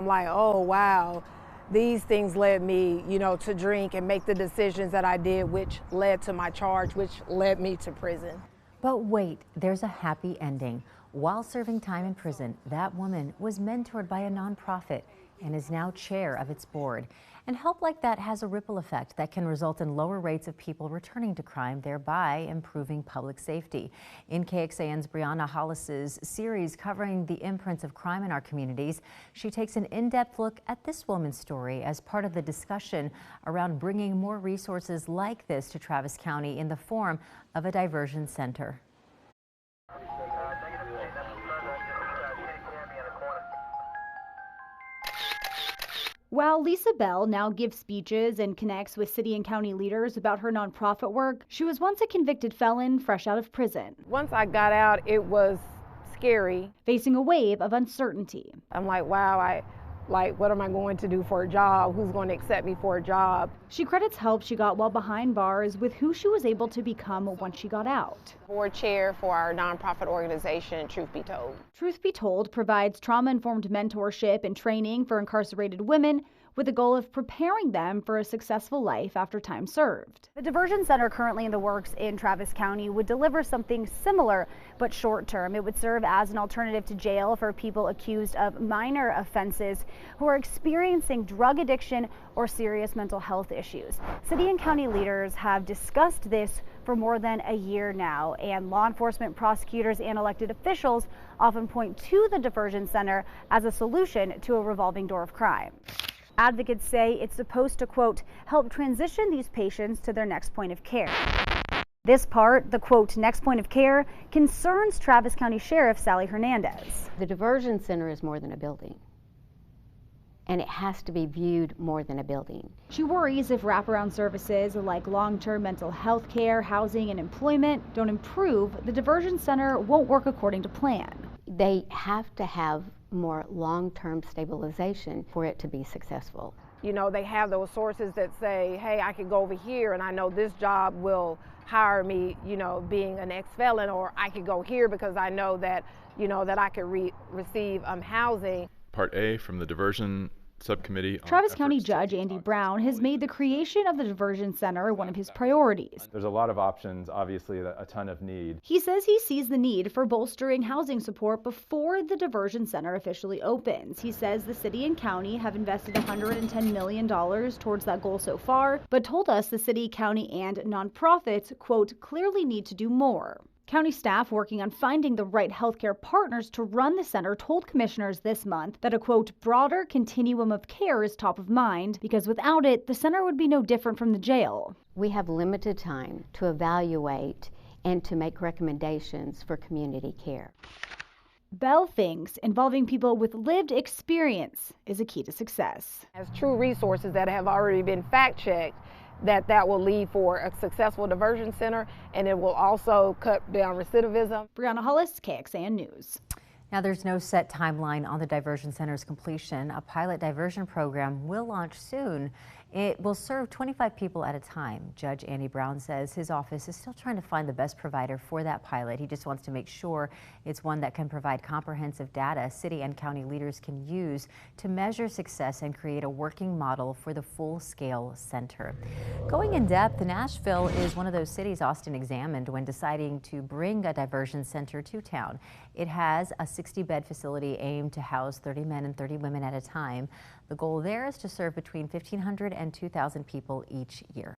I'm like, oh, wow, these things led me, to drink and make the decisions that I did, which led to my charge, which led me to prison. But wait, there's a happy ending. While serving time in prison, that woman was mentored by a nonprofit and is now chair of its board. And help like that has a ripple effect that can result in lower rates of people returning to crime, thereby improving public safety. In KXAN's Brianna Hollis's series covering the imprints of crime in our communities, she takes an in-depth look at this woman's story as part of the discussion around bringing more resources like this to Travis County in the form of a diversion center. While Lisa Bell now gives speeches and connects with city and county leaders about her nonprofit work, she was once a convicted felon fresh out of prison. Once I got out, it was scary. Facing a wave of uncertainty. I'm like, wow, what am I going to do for a job? Who's going to accept me for a job? She credits help she got while behind bars with who she was able to become once she got out. Board chair for our nonprofit organization, Truth Be Told. Truth Be Told provides trauma-informed mentorship and training for incarcerated women with the goal of preparing them for a successful life after time served. The Diversion Center currently in the works in Travis County would deliver something similar, but short-term. It would serve as an alternative to jail for people accused of minor offenses who are experiencing drug addiction or serious mental health issues. City and county leaders have discussed this for more than a year now, and law enforcement, prosecutors, and elected officials often point to the Diversion Center as a solution to a revolving door of crime. Advocates say it's supposed to, quote, help transition these patients to their next point of care. This part, the quote, next point of care, concerns Travis County Sheriff Sally Hernandez. The Diversion Center is more than a building, and it has to be viewed more than a building. She worries if wraparound services like long-term mental health care, housing, and employment don't improve, the Diversion Center won't work according to plan. They have to have more long-term stabilization for it to be successful. They have those sources that say, hey, I could go over here and I know this job will hire me, being an ex-felon, or I could go here because I know that, that I could receive housing. Part A from the Diversion Subcommittee. Travis County Judge Andy Brown has made the creation of the Diversion Center one of his priorities. There's a lot of options, obviously a ton of need. He says he sees the need for bolstering housing support before the Diversion Center officially opens. He says the city and county have invested $110 million towards that goal so far, but told us the city, county, and nonprofits, quote, clearly need to do more. County staff working on finding the right healthcare partners to run the center told commissioners this month that a, quote, broader continuum of care is top of mind because without it, the center would be no different from the jail. We have limited time to evaluate and to make recommendations for community care. Bell thinks involving people with lived experience is a key to success. As true resources that have already been fact-checked, that will lead for a successful diversion center, and it will also cut down recidivism. Brianna Hollis, KXAN News. Now, there's no set timeline on the Diversion Center's completion. A pilot diversion program will launch soon. It will serve 25 people at a time. Judge Andy Brown says his office is still trying to find the best provider for that pilot. He just wants to make sure it's one that can provide comprehensive data city and county leaders can use to measure success and create a working model for the full-scale center. Going in depth, Nashville is one of those cities Austin examined when deciding to bring a diversion center to town. It has a 60-bed facility aimed to house 30 men and 30 women at a time. The goal there is to serve between 1,500 and 2,000 people each year.